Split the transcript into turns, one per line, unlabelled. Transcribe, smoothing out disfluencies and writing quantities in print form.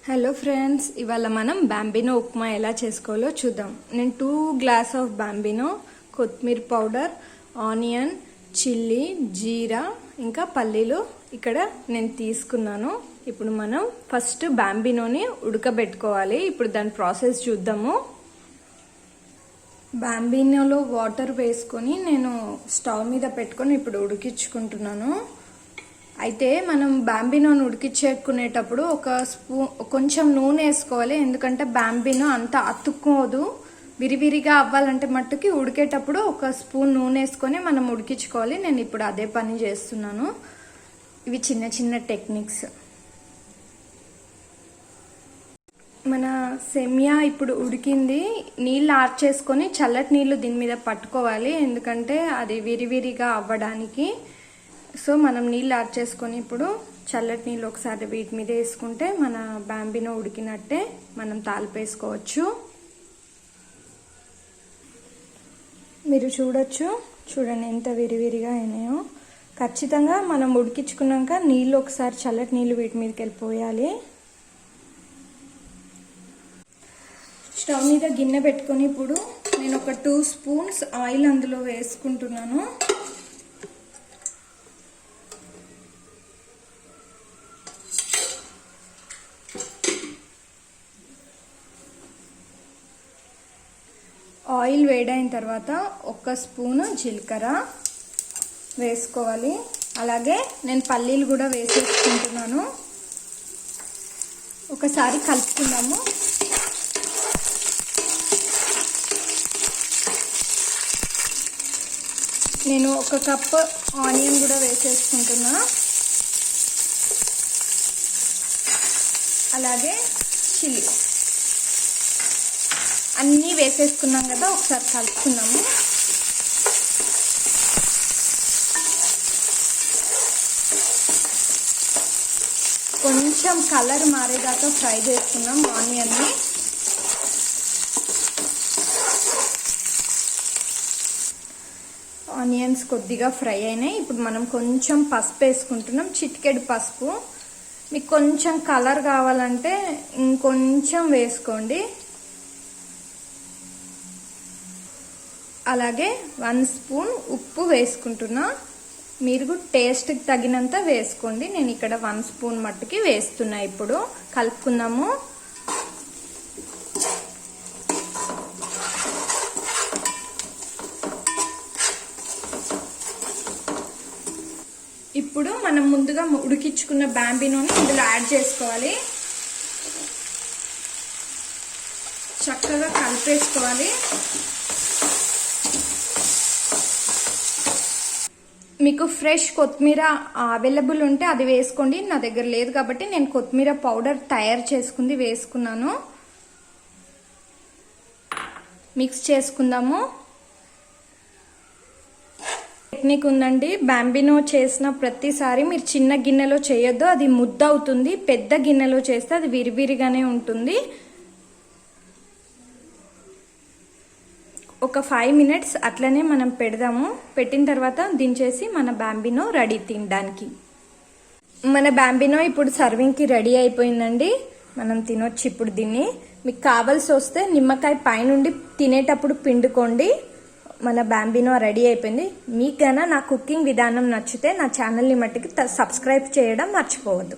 Hello friends, ఇవాళ మనం Bambino upma ఎలా చేసుకోవాలో చూద్దాం. నేను 2 గ్లాస్ ఆఫ్ బాంబినో, కొత్తిమీర పౌడర్, ఆనియన్, చిల్లీ, జీరా ఇంకా పల్లీలు ఇక్కడ నేను తీసుకున్నాను. ఇప్పుడు మనం ఫస్ట్ బాంబినోని ఉడకబెట్టుకోవాలి. ఇప్పుడు దాని ప్రాసెస్ చూద్దాము. బాంబినోలో వాటర్ వేసుకొని నేను స్టవ్ మీద పెట్టుకొని ఇప్పుడు ఉడికించుకుంటున్నాను. అయితే మనం బాంబినోని ఉడికించుకునేటప్పుడు కొంచెం నూనె వేసుకోవాలి. ఎందుకంటే బాంబినో అంత అతుక్కోదు. విరివిరిగా అవ్వాలంటే మట్టుకి ఉడికేటప్పుడు 1 స్పూన్ నూనె వేసుకొని మనం ఉడికించుకోవాలి. నేను ఇప్పుడు అదే పని చేస్తున్నాను. ఇవి చిన్న చిన్న టెక్నిక్స్. మన సెమియా ఇప్పుడు ఉడికింది. నీళ్ళు ఆర్చేసుకొని చల్లటి నీళ్ళు దీని మీద పట్టుకోవాలి. ఎందుకంటే అది విరివిరిగా అవ్వడానికి. సో మనం నీళ్ళు యాడ్ చేసుకొని ఇప్పుడు చల్లటి నీళ్ళు ఒకసారి వీటి మీద వేసుకుంటే మన బాంబినో ఉడికినట్టే. మనం తాలిపేసుకోవచ్చు. మీరు చూడండి ఎంత విరివిరిగా అయినాయో. ఖచ్చితంగా మనం ఉడికించుకున్నాక నీళ్ళు ఒకసారి చల్లటి నీళ్ళు వీటి మీదకి వెళ్ళిపోయాలి. స్టవ్ మీద గిన్నె పెట్టుకొని ఇప్పుడు నేను ఒక 2 స్పూన్స్ ఆయిల్ అందులో వేసుకుంటున్నాను. ఆయిల్ వేడైన తర్వాత 1 స్పూన్ జీలకర్ర వేసుకోవాలి. అలాగే నేను పల్లీలు కూడా వేసేసుకుంటున్నాను. ఒకసారి కలుపుకుందాము. నేను 1 కప్ ఆనియన్ కూడా వేసేసుకుంటున్నా. అలాగే చిల్లీ అన్నీ వేసేసుకున్నాం కదా, ఒకసారి కలుపుకున్నాము. కొంచెం కలర్ మారేదాకా ఫ్రై చేసుకున్నాం ఆనియన్ని. ఆనియన్స్ కొద్దిగా ఫ్రై అయినాయి. ఇప్పుడు మనం కొంచెం పసుపు వేసుకుంటున్నాం. చిటికెడు పసుపు. మీకు కొంచెం కలర్ కావాలంటే ఇంకొంచెం వేసుకోండి. అలాగే 1 స్పూన్ ఉప్పు వేసుకుంటున్నా. మీరు టేస్ట్కి తగినంత వేసుకోండి. నేను ఇక్కడ 1 స్పూన్ మట్టుకి వేస్తున్నా. ఇప్పుడు కలుపుకుందాము. ఇప్పుడు మనం ముందుగా ఉడికించుకున్న బాంబినోని ఇందులో యాడ్ చేసుకోవాలి. చక్కగా కలిపేసుకోవాలి. మీకు ఫ్రెష్ కొత్తిమీర అవైలబుల్ ఉంటే అది వేసుకోండి. నా దగ్గర లేదు కాబట్టి నేను కొత్తిమీర పౌడర్ తయారు చేసుకుంది వేసుకున్నాను. మిక్స్ చేసుకుందాము. టెక్నిక్ ఉందండి. బాంబినో చేసిన ప్రతిసారి మీరు చిన్న గిన్నెలో చేయొద్దు, అది ముద్ద అవుతుంది. పెద్ద గిన్నెలో చేస్తే అది విరివిరిగానే ఉంటుంది. ఒక 5 మినిట్స్ అట్లనే మనం పెడదాము. పెట్టిన తర్వాత దించేసి మన బాంబినో రెడీ తినడానికి. మన బాంబినో ఇప్పుడు సర్వింగ్కి రెడీ అయిపోయిందండి. మనం తినొచ్చు ఇప్పుడు దీన్ని. మీకు కావాల్సి వస్తే నిమ్మకాయ పైనుండి తినేటప్పుడు పిండుకోండి. మన బాంబినో రెడీ అయిపోయింది. మీకైనా నా కుకింగ్ విధానం నచ్చితే నా ఛానల్ని మట్టికి సబ్స్క్రైబ్ చేయడం మర్చిపోవద్దు.